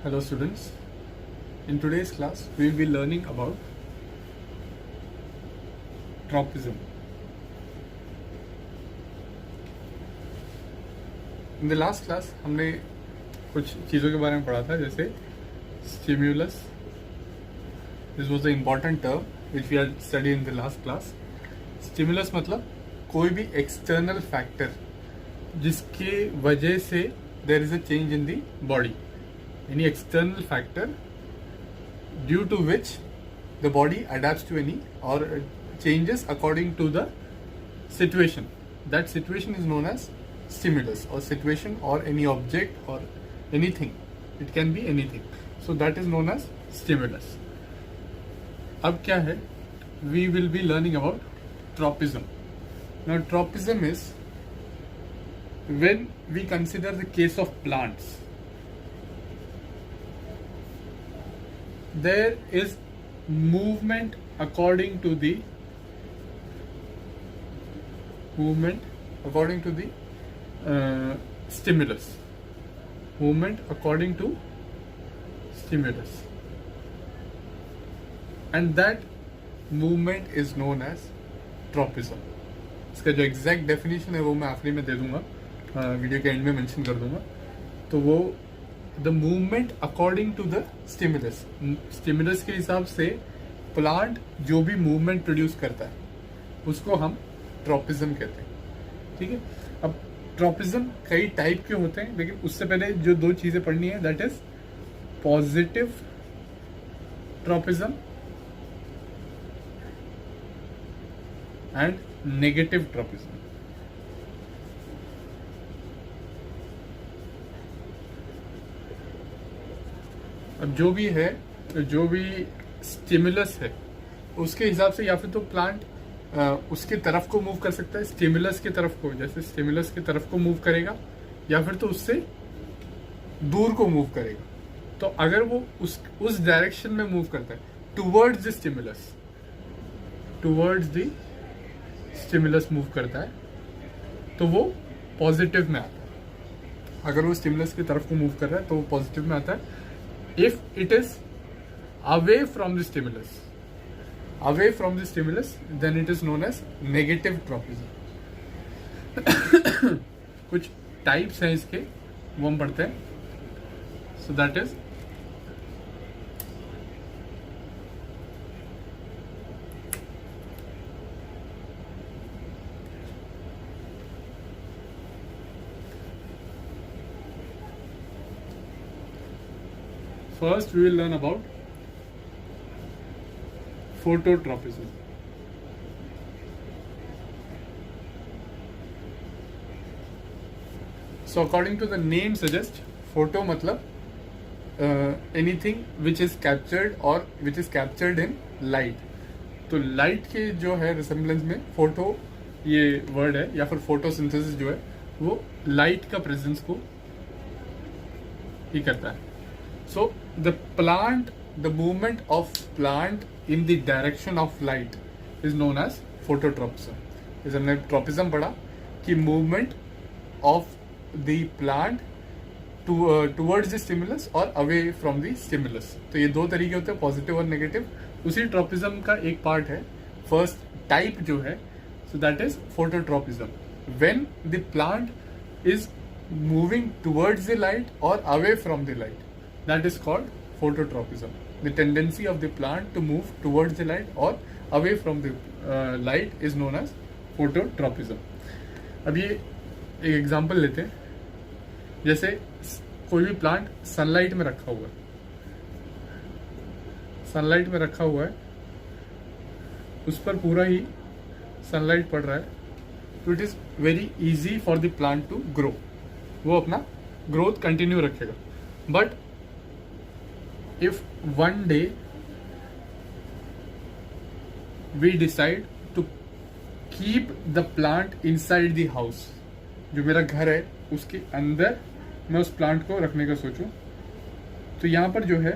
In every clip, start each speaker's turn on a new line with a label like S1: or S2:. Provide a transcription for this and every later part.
S1: Hello students, in today's class we will be learning about tropism. In the last class हमने कुछ चीज़ों के बारे में पढ़ा था, जैसे stimulus. This was the important term which we had studied in the last class. Stimulus मतलब कोई भी external factor जिसके वजह से there is a change in the body. Any external factor due to which the body adapts to any or changes according to the situation. That situation is known as stimulus or situation or any object or anything. It can be anything. So that is known as stimulus. अब क्या है? We will be learning about tropism. Now tropism is when we consider the case of plants. There is movement according to the stimulus. Movement according to stimulus, and that movement is known as tropism. इसका जो exact definition है वो मैं आखिरी में दे दूंगा, video के and में मेंशन कर दूंगा. तो वो the movement according to the stimulus. Stimulus के हिसाब से प्लांट जो भी मूवमेंट प्रोड्यूस करता है उसको हम ट्रोपिज्म कहते हैं. ठीक है. अब ट्रोपिज्म कई टाइप के होते हैं, लेकिन उससे पहले जो दो चीजें पढ़नी है, that is positive tropism and negative tropism. अब जो भी स्टिमुलस है उसके हिसाब से या फिर तो प्लांट उसके तरफ को मूव कर सकता है, स्टिमुलस की तरफ को, जैसे स्टिमुलस की तरफ को मूव करेगा या फिर तो उससे दूर को मूव करेगा. तो अगर वो उस डायरेक्शन में मूव करता है टुवर्ड्स द स्टिमुलस मूव करता है तो वो पॉजिटिव में आता है. अगर वो स्टिमुलस की तरफ को मूव कर रहा है तो वो पॉजिटिव में आता है. If it is away from the stimulus, then it is known as negative tropism. कुछ टाइप्स हैं इसके, वो हम पढ़ते हैं. So that is first we will learn about phototropism. So according to the name suggest, photo मतलब anything which is captured or which is captured in light. तो light के जो है रिसेम्बलेंस में फोटो ये वर्ड है, या फिर फोटोसिंथेसिस जो है वो लाइट का प्रेजेंस को ही करता है. So the movement of plant in the direction of light is known as phototropism. इस हमने tropism पढ़ा कि movement of the plant towards the stimulus or away from the stimulus. तो ये दो तरीके होते हैं, पॉजिटिव और नेगेटिव. उसी tropism का एक पार्ट है, फर्स्ट टाइप जो है, so that is phototropism. When the plant is moving towards the light or away from the light, that is called phototropism. The tendency of the plant to move towards the light or away from the light is known as phototropism. अब ये एक example लेते हैं. जैसे कोई भी plant sunlight में रखा हुआ है, उस पर पूरा ही सनलाइट पड़ रहा है, तो it is very easy for the plant to grow. वो अपना ग्रोथ कंटिन्यू रखेगा. But if one day we decide to keep the plant inside the house, जो मेरा घर है उसके अंदर मैं उस प्लांट को रखने का सोचूं, तो यहाँ पर जो है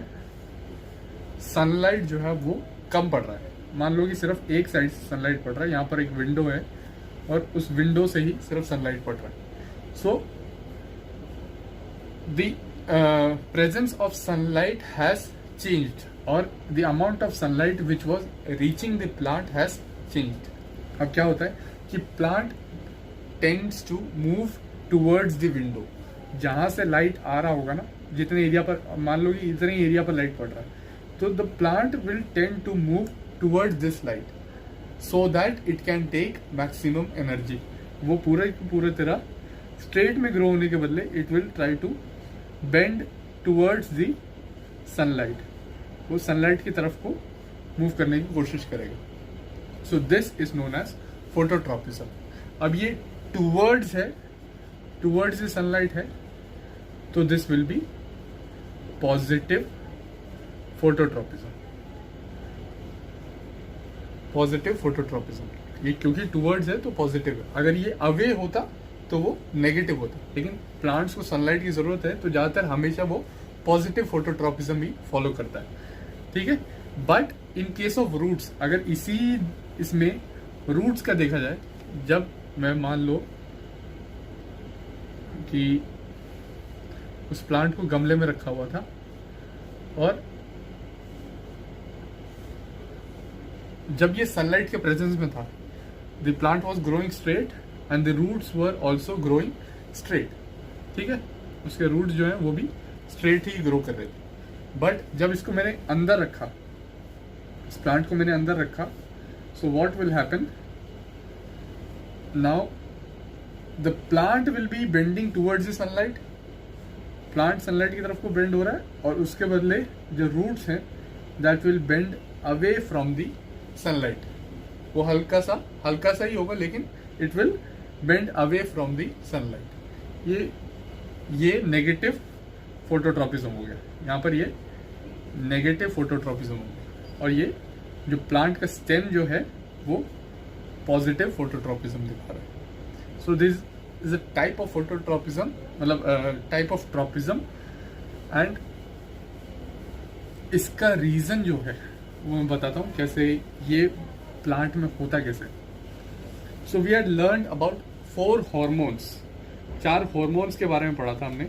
S1: सनलाइट जो है वो कम पड़ रहा है. मान लो कि सिर्फ एक साइड से सनलाइट पड़ रहा है, यहाँ पर एक विंडो है और उस विंडो से ही सिर्फ सनलाइट पड़ रहा है. सो the presence of sunlight has changed or the amount of sunlight which was reaching the plant has changed. अब क्या होता है कि plant tends to move towards the window. जहां से लाइट आ रहा होगा ना, जितने एरिया पर, मान लो कि इतने एरिया पर लाइट पड़ रहा है, तो the plant will tend to move towards this light so that it can take maximum energy. वो पूरे तरह स्ट्रेट में ग्रो होने के बदले it will try to bend towards the sunlight. वो सनलाइट की तरफ को मूव करने की कोशिश करेगा. So this is known as phototropism. अब ये टुवर्ड्स है, टुवर्ड्स द सनलाइट है, तो this will be positive phototropism. Positive phototropism. ये क्योंकि टुवर्ड्स है तो पॉजिटिव है. अगर ये अवे होता तो वो नेगेटिव होता. लेकिन प्लांट्स को सनलाइट की जरूरत है तो ज्यादातर हमेशा वो पॉजिटिव फोटोट्रॉपिज्म ही फॉलो करता है. ठीक है. But in case of roots, अगर इसमें रूट्स का देखा जाए, जब मैं मान लो कि उस प्लांट को गमले में रखा हुआ था और जब ये सनलाइट के प्रेजेंस में था, the plant was growing straight and the roots were also growing straight. ठीक है. उसके रूट्स जो है वो भी स्ट्रेट ही ग्रो कर रहे थे. बट जब इसको मैंने अंदर रखा, इस प्लांट को मैंने अंदर रखा, so what will happen now, the plant will be bending towards the sunlight. Plant sunlight की तरफ को बेंड हो रहा है और उसके बदले जो रूट्स हैं that will bend away from the sunlight. वो हल्का सा ही होगा लेकिन it will bend away from the sunlight. ये नेगेटिव फोटोट्रॉपिज्म हो गया. यहाँ पर ये नेगेटिव फोटोट्रॉपिज्म हो गया. और ये जो प्लांट का स्टेम जो है वो पॉजिटिव फोटोट्रॉपिज्म दिखा रहा है. So this is a type of phototropism, मतलब टाइप ऑफ ट्रॉपिज्म. एंड इसका रीजन जो है वो मैं बताता हूँ कैसे ये प्लांट में होता कैसे. So we had learn about 4 hormones. 4 hormones के बारे में पढ़ा था हमने.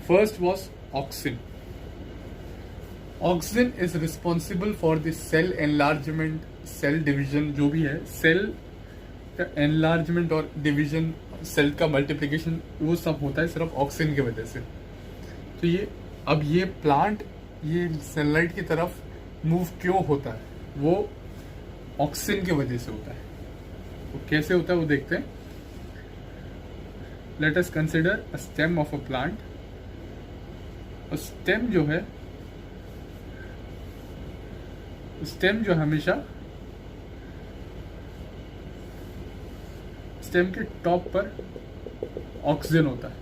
S1: First was auxin. Auxin is responsible for the cell enlargement, cell division, जो भी है सेल का एनलार्जमेंट और डिवीजन, सेल का मल्टीप्लिकेशन, वो सब होता है सिर्फ ऑक्सिन की वजह से. तो ये प्लांट ये सनलाइट की तरफ मूव क्यों होता है, वो ऑक्सिन की वजह से होता है. वो कैसे होता है वो देखते हैं. Let us consider a stem of a plant. Stem जो है, स्टेम जो हमेशा स्टेम के टॉप पर ऑक्सीजन होता है.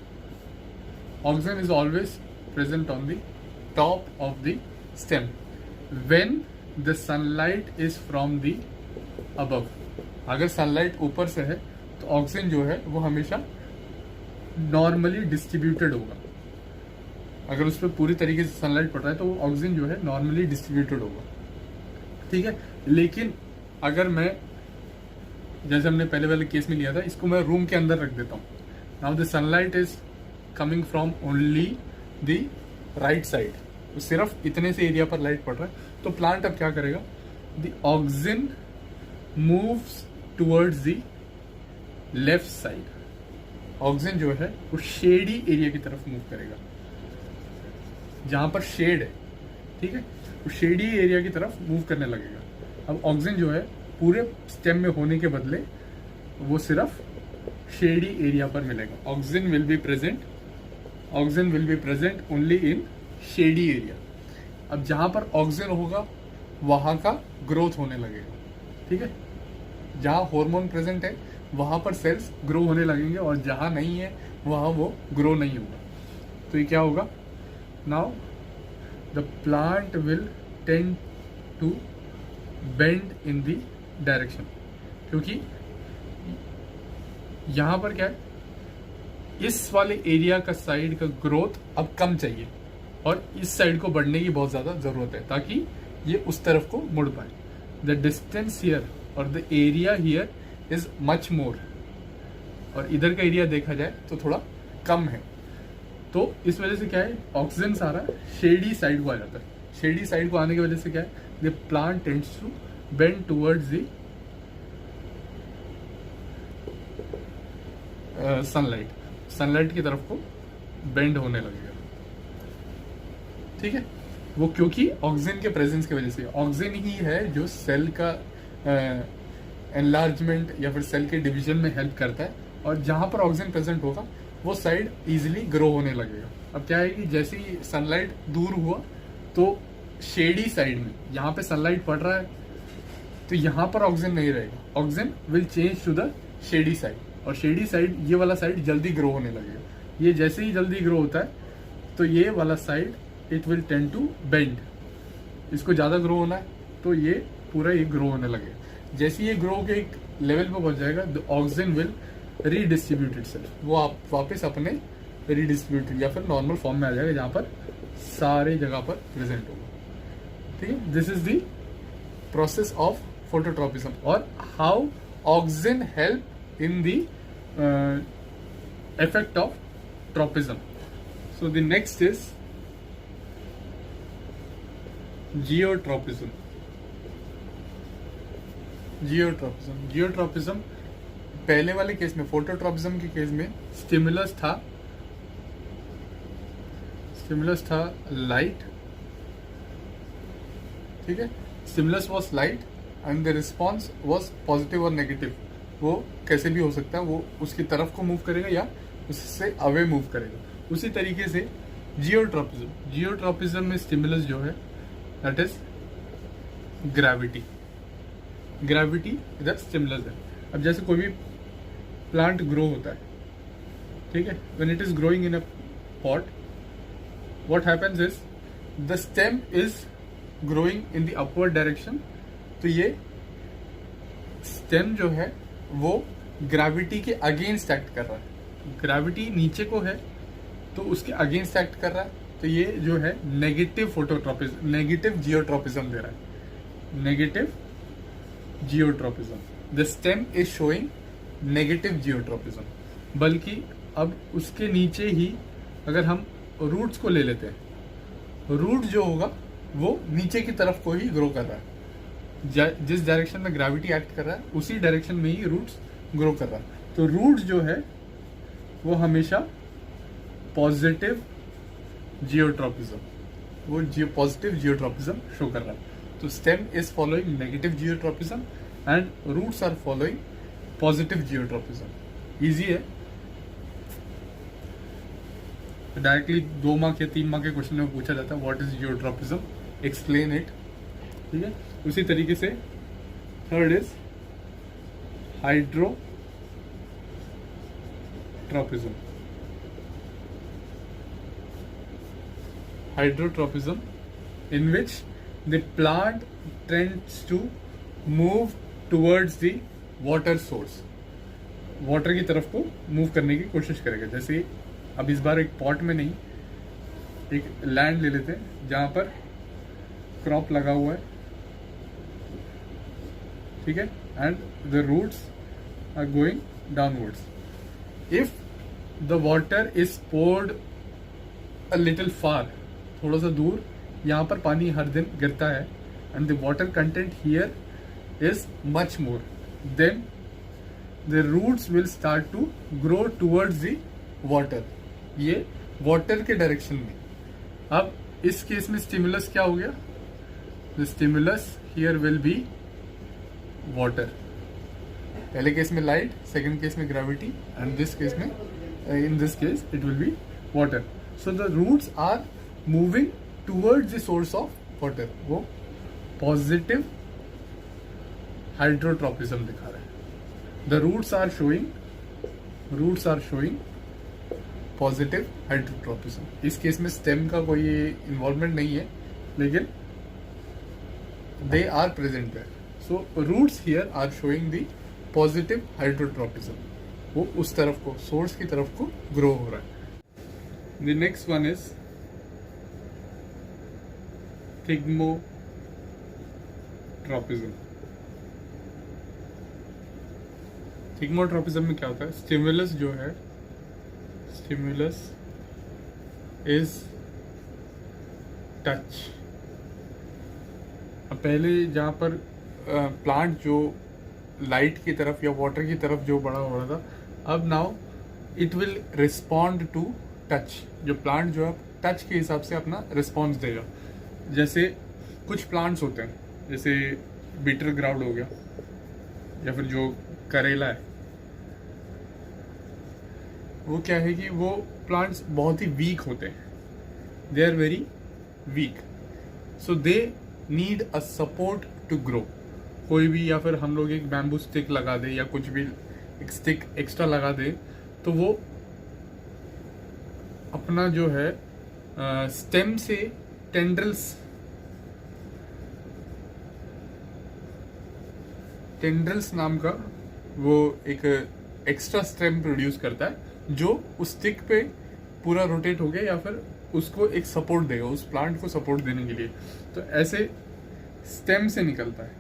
S1: Oxygen is always present on the top of the stem when the sunlight is from the above. अगर सनलाइट ऊपर से है तो ऑक्सीजन जो है वो हमेशा नॉर्मली डिस्ट्रीब्यूटेड होगा. अगर उस पर पूरी तरीके से सनलाइट पड़ रहा है तो वो ऑक्सीजन जो है नॉर्मली डिस्ट्रीब्यूटेड होगा. ठीक है. लेकिन अगर मैं, जैसे हमने पहले वाले केस में लिया था, इसको मैं रूम के अंदर रख देता हूँ. Now the sunlight is coming from only the right side. सिर्फ इतने से एरिया पर लाइट पड़ रहा है, तो प्लांट अब क्या करेगा, the oxygen moves towards the left side. Oxygen जो है वो शेडी एरिया की तरफ मूव करेगा, जहां पर शेड है. ठीक है. वो शेडी एरिया की तरफ मूव करने लगेगा. अब ऑक्सीजन जो है पूरे स्टेम में होने के बदले वो सिर्फ शेडी एरिया पर मिलेगा. Oxygen will be present only in shady area. अब जहां पर ऑक्सीजन होगा वहां का ग्रोथ होने लगेगा. ठीक है. जहां हार्मोन प्रेजेंट है वहां पर सेल्स ग्रो होने लगेंगे और जहां नहीं है वहां वो ग्रो नहीं होगा. तो ये क्या होगा, now the plant will tend to bend in the direction. क्योंकि यहां पर क्या है, इस वाले एरिया का साइड का ग्रोथ अब कम चाहिए और इस साइड को बढ़ने की बहुत ज्यादा जरूरत है ताकि ये उस तरफ को मुड़ पाए. द डिस्टेंस हियर और the area here is much मोर. और इधर का एरिया देखा जाए तो थोड़ा कम है, तो इस वजह से क्या है, ऑक्सीजन सारा शेडी साइड को आ जाता है। शेडी साइड को आने की वजह से क्या है, the plant tends to bend towards the sunlight की तरफ को बेंड होने लगेगा। ठीक है, वो क्योंकि ऑक्सीजन के प्रेजेंस की वजह से, ऑक्सीजन ही है जो सेल का एनलार्जमेंट या फिर सेल के डिवीजन में हेल्प करता है, और जहां पर ऑक्सीजन प्रेजेंट होगा वो साइड इजीली ग्रो होने लगेगा। अब क्या है कि जैसे ही सनलाइट दूर हुआ तो शेडी साइड में, यहाँ पे सनलाइट पड़ रहा है तो यहाँ पर ऑक्सीजन नहीं रहेगा, oxygen will change to the shady side, और शेडी साइड, ये वाला साइड जल्दी ग्रो होने लगेगा। ये जैसे ही जल्दी ग्रो होता है तो ये वाला side it will tend to bend, इसको ज़्यादा ग्रो होना है तो ये पूरा ये ग्रो होने लगेगा। जैसे ये ग्रो के एक लेवल पे पहुंच जाएगा, the oxygen will redistribute itself, वो आप वापस अपने रीडिस्ट्रीब्यूट या फिर नॉर्मल फॉर्म में आ जाएगा जहाँ पर सारे जगह पर प्रेजेंट होगा। ठीक है, this is the process of phototropism और how oxygen help in the effect of tropism. So the next is geotropism. Geotropism पहले वाले केस में, फोटोट्रॉपिज्म के केस में स्टिमुलस था लाइट। ठीक है, stimulus was light and the response was positive और नेगेटिव। वो कैसे भी हो सकता है, वो उसकी तरफ को मूव करेगा या उससे अवे मूव करेगा। उसी तरीके से जियोट्रॉपिज्म में स्टिमुलस जो है दैट इज ग्रेविटी इधर स्टिमुलस है। अब जैसे कोई भी प्लांट ग्रो होता है, ठीक है, when it is growing in a pot, what happens is the stem is growing in the upward direction. तो ये स्टेम जो है वो ग्रेविटी के अगेंस्ट एक्ट कर रहा है। ग्रेविटी नीचे को है तो उसके अगेंस्ट एक्ट कर रहा है, तो ये जो है नेगेटिव जियोट्रॉपिज्म दे रहा है। Negative geotropism, the stem is showing negative geotropism. बल्कि अब उसके नीचे ही अगर हम रूट्स को ले लेते हैं, रूट जो होगा वो नीचे की तरफ को ही ग्रो कर रहा है। जिस डायरेक्शन में ग्रेविटी एक्ट कर रहा है उसी डायरेक्शन में ही रूट्स ग्रो कर रहा है। तो रूट जो है वो हमेशा पॉजिटिव जियोट्रॉपिज्म शो कर रहा है। तो stem is following negative geotropism and roots are following positive geotropism. Easy है, डायरेक्टली 2 मार्क या 3 मार्क के क्वेश्चन में पूछा जाता है what is geotropism, explain it. ठीक है, उसी तरीके से third is hydrotropism in which the plant tends to move towards the water source, water की तरफ को मूव करने की कोशिश करेगा। जैसे अब इस बार एक पॉट में नहीं, एक लैंड ले लेते हैं जहां पर क्रॉप लगा हुआ है, ठीक है, and the roots are going downwards. If the water is poured a little far, थोड़ा सा दूर यहाँ पर पानी हर दिन गिरता है, and the water content here is much more, then the roots will start to grow towards the water, ये वाटर के डायरेक्शन में। अब इस केस में स्टिमुलस क्या हो गया, the stimulus here will be water. पहले केस में लाइट, सेकेंड केस में ग्रेविटी, एंड दिस केस में in this case it will be water. So the roots are moving towards the source of water. वो positive hydrotropism दिखा रहा है। The roots are showing positive hydrotropism. इस case में stem का कोई involvement नहीं है, लेकिन they are present there. So roots here are showing the positive hydrotropism. वो उस तरफ को, सोर्स की तरफ को ग्रो हो रहा है। The next one is thigmotropism. Thigmotropism में क्या होता है, stimulus is touch. अब पहले जहाँ पर प्लांट जो लाइट की तरफ या वाटर की तरफ जो बड़ा हो रहा था, अब now it will respond to touch. जो प्लांट जो है टच के हिसाब से अपना रिस्पॉन्स देगा. जैसे कुछ प्लांट्स होते हैं, जैसे बीटर ग्राउंड हो गया या फिर जो करेला है, वो क्या है कि वो प्लांट्स बहुत ही वीक होते हैं. They are very weak, so they need a support to grow. कोई भी, या फिर हम लोग एक बैम्बू स्टिक लगा दे या कुछ भी एक स्टिक एक्स्ट्रा लगा दे, तो वो अपना जो है स्टेम से टेंड्रल्स नाम का वो एक एक्स्ट्रा स्टेम प्रोड्यूस करता है, जो उस स्टिक पे पूरा रोटेट हो गया या फिर उसको एक सपोर्ट देगा, उस प्लांट को सपोर्ट देने के लिए. तो ऐसे स्टेम से निकलता है.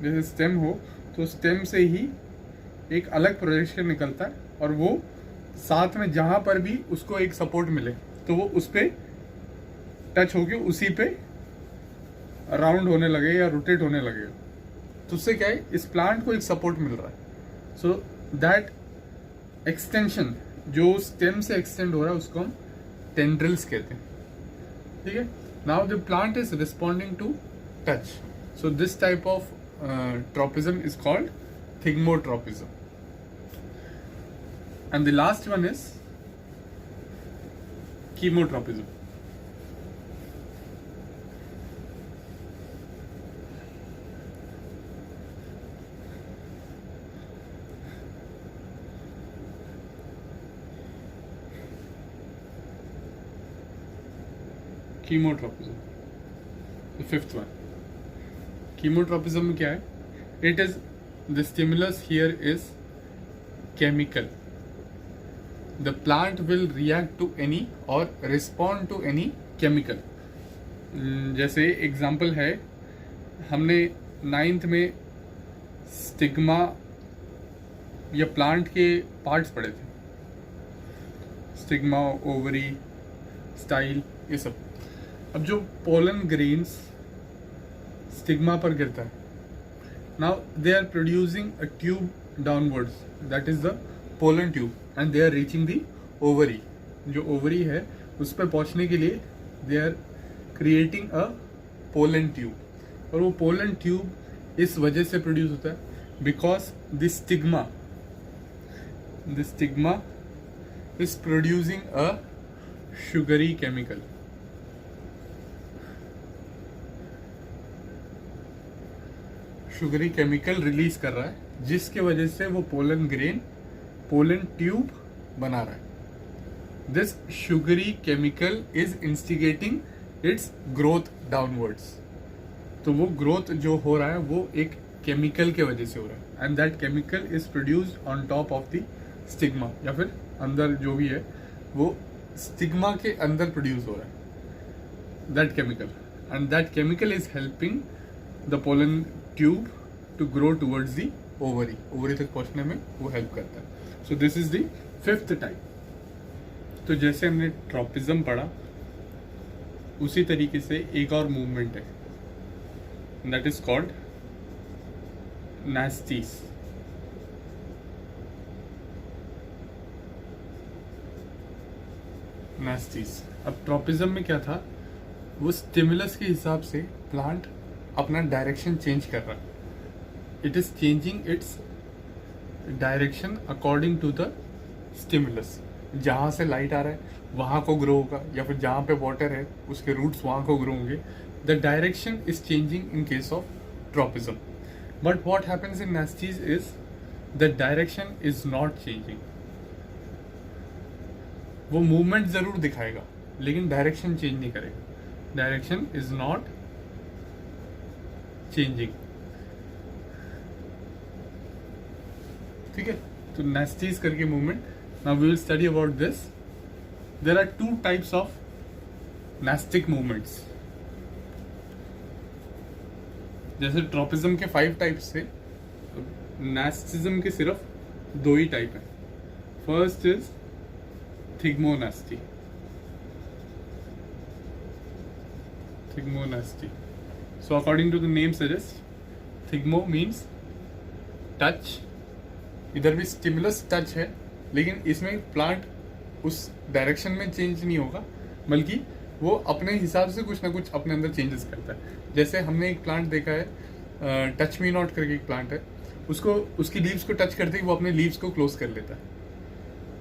S1: जैसे स्टेम हो तो स्टेम से ही एक अलग प्रोजेक्शन निकलता है, और वो साथ में जहां पर भी उसको एक सपोर्ट मिले तो वो उस पे टच होके उसी पे राउंड होने लगे या रोटेट होने लगे. तो उससे क्या है, इस प्लांट को एक सपोर्ट मिल रहा है. सो दैट एक्सटेंशन जो स्टेम से एक्सटेंड हो रहा है उसको हम टेंड्रिल्स कहते हैं. ठीक है. Now the plant is responding to touch. So this type of tropism is called thigmotropism. And the last one is chemotropism. Chemotropism, the fifth one. Chemotropism क्या है? It is the stimulus here is chemical. The plant will react to any or respond to any chemical. जैसे example है, हमने 9th में stigma या plant के parts पढ़े थे. स्टिग्मा, ओवरी, स्टाइल, ये सब. अब जो पोलन ग्रेन्स स्टिग्मा पर गिरता है, now they are producing a tube downwards, that is the pollen tube, and they are reaching the ovary. जो ओवरी है उस पर पहुंचने के लिए they are creating a pollen tube. और वो पोलन ट्यूब इस वजह से प्रोड्यूस होता है because the stigma is producing a sugary chemical. Sugary chemical release कर रहा है, जिसके वजह से वो पोलन ट्यूब बना रहा है. This sugary chemical is instigating it's growth downwards. तो वो ग्रोथ जो हो रहा है वो एक केमिकल के वजह से हो रहा है, and that chemical is produced on top of the stigma, या फिर अंदर जो भी है वो स्टिग्मा के अंदर प्रोड्यूस हो रहा है that chemical, and that chemical is helping the pollen tube to grow towards the ovary. Ovary तक पहुंचने में वो हेल्प करता है. So this is the 5th type. तो जैसे हमने ट्रॉपिज्म पढ़ा, उसी तरीके से एक और मूवमेंट है, दैट इज कॉल्ड नास्टीज. अब ट्रॉपिज्म में क्या था, वो स्टिमुलस के हिसाब से प्लांट अपना डायरेक्शन चेंज कर रहा है. It is changing its direction according to the stimulus. जहाँ से लाइट आ रहा है वहाँ को ग्रो होगा, या फिर जहाँ पे वाटर है उसके रूट्स वहाँ को ग्रो होंगे. The direction is changing in case of tropism. But what happens in nasties is the direction is not changing. वो मूवमेंट जरूर दिखाएगा लेकिन डायरेक्शन चेंज नहीं करेगा. Direction is not changing. ठीक है. तो नास्टीज करके movement. Now we will study about this. There are 2 types of nastic movements. जैसे ट्रॉपिज्म के 5 टाइप्स थे, नास्टिज्म के सिर्फ 2 ही टाइप है. First is थिग्मोनास्टी. Thigmonasty. So according to the name suggests, thigmo means touch. इधर भी स्टिमुलस टच है, लेकिन इसमें प्लांट उस डायरेक्शन में चेंज नहीं होगा, बल्कि वो अपने हिसाब से कुछ ना कुछ अपने अंदर चेंजेस करता है. जैसे हमने एक प्लांट देखा है, टच मी नॉट करके एक प्लांट है, उसको उसकी लीव्स को टच करते ही वो अपने लीव्स को क्लोज कर लेता है.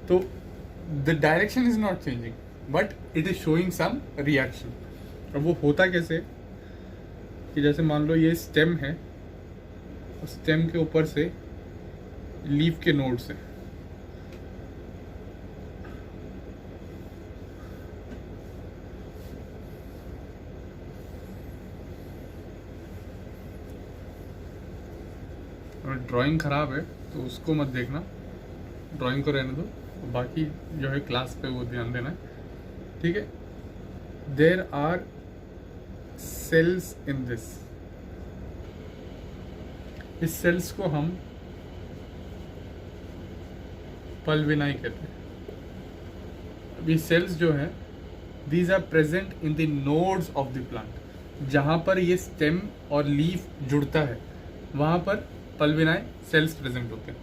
S1: तो the direction is not changing, but it is showing some reaction. अब वो होता कैसे कि जैसे मान लो ये स्टेम है, स्टेम के ऊपर से लीफ के नोड्स है. और ड्राइंग खराब है तो उसको मत देखना, ड्राइंग को रहने दो, बाकी जो है क्लास पे वो ध्यान देना है, ठीक है. There are cells in this. इस सेल्स को हम पल्विनाई कहते हैं. अब ये सेल्स जो है, these are present in the nodes of the plant. जहां पर ये स्टेम और लीफ जुड़ता है वहां पर पल्विनाई सेल्स प्रेजेंट होते हैं.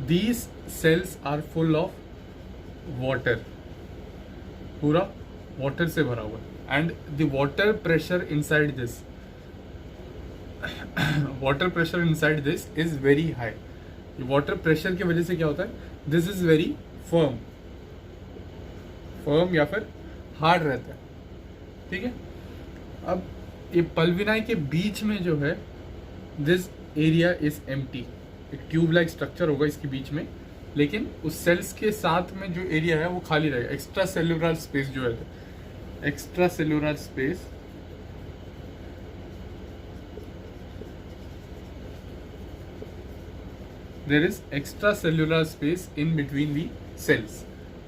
S1: These cells are full of water, पूरा वाटर से भरा हुआ है. And the water pressure inside this, water pressure inside this is very high. Water pressure की वजह से क्या होता है, this is very firm, firm या फिर हार्ड रहता है, ठीक है. अब ये पल्विनाई के बीच में जो है, दिस एरिया इज एम्प्टी. एक ट्यूब लाइक स्ट्रक्चर होगा इसके बीच में, लेकिन उस सेल्स के साथ में जो एरिया है वो खाली रहेगा. एक्स्ट्रा सेल्यूलर स्पेस जो है, extra cellular space there is extra cellular space in between the cells,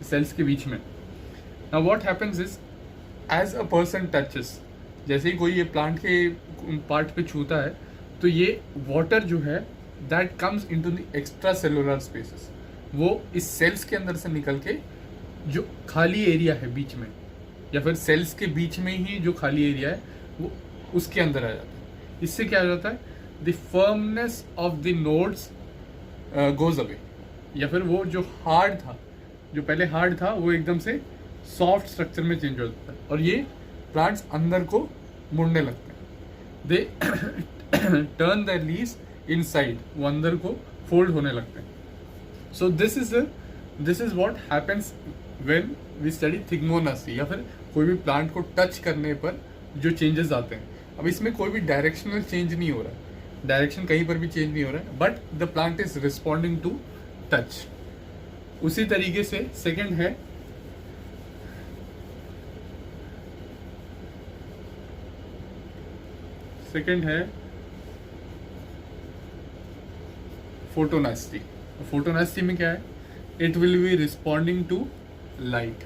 S1: cells के बीच में. Now what happens is, as a person touches, जैसे ही कोई ये प्लांट के पार्ट पे छूता है तो ये वाटर जो है that comes into the extra cellular spaces, वो इस सेल्स के अंदर से निकल के जो खाली एरिया है बीच में, या फिर सेल्स के बीच में ही जो खाली एरिया है वो उसके अंदर आ जाता है. इससे क्या हो जाता है, the firmness of the nodes goes away, या फिर वो जो हार्ड था, जो पहले हार्ड था, वो एकदम से सॉफ्ट स्ट्रक्चर में चेंज हो जाता है. और ये प्लांट्स अंदर को मुड़ने लगते हैं. They turn the leaves inside, वो अंदर को फोल्ड होने लगते हैं. So this is what happens when we study thigmonasty, या फिर कोई भी प्लांट को टच करने पर जो चेंजेस आते हैं. अब इसमें कोई भी डायरेक्शनल चेंज नहीं हो रहा है, डायरेक्शन कहीं पर भी चेंज नहीं हो रहा है, but the plant is responding to touch. उसी तरीके से सेकंड है फोटोनास्टी. फोटोनास्टी में क्या है, it will be responding to light,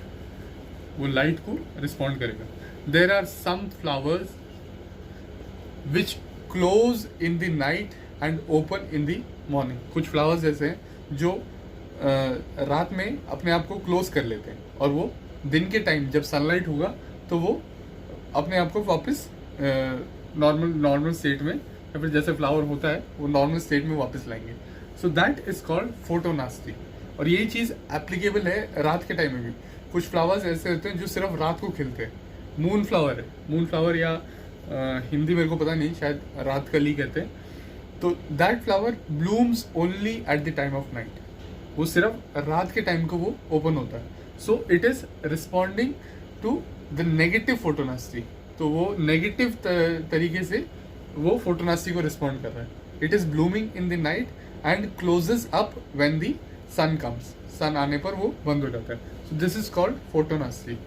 S1: वो लाइट को रिस्पॉन्ड करेगा. There are some flowers which close in the night and open in the morning. कुछ फ्लावर्स ऐसे हैं जो रात में अपने आप को क्लोज कर लेते हैं, और वो दिन के टाइम जब सनलाइट होगा तो वो अपने आप को वापस नॉर्मल स्टेट में, या फिर जैसे फ्लावर होता है वो नॉर्मल स्टेट में वापस लाएंगे. So that is called photonasty. और यही चीज़ एप्लीकेबल है रात के टाइम में भी. कुछ फ्लावर्स ऐसे होते हैं जो सिर्फ रात को खिलते हैं. मून फ्लावर है, मून फ्लावर या हिंदी मेरे को पता नहीं, शायद रात कली कहते हैं. तो that flower blooms only at the time of night, वो सिर्फ रात के टाइम को वो ओपन होता है. So it is responding to the negative photonasty. तो वो नेगेटिव तरीके से वो फोटोनास्टी को रिस्पॉन्ड कर रहा है. It is blooming in the night and closes up when the sun comes. Sun आने पर वो बंद हो जाता है. So this is called photonasty.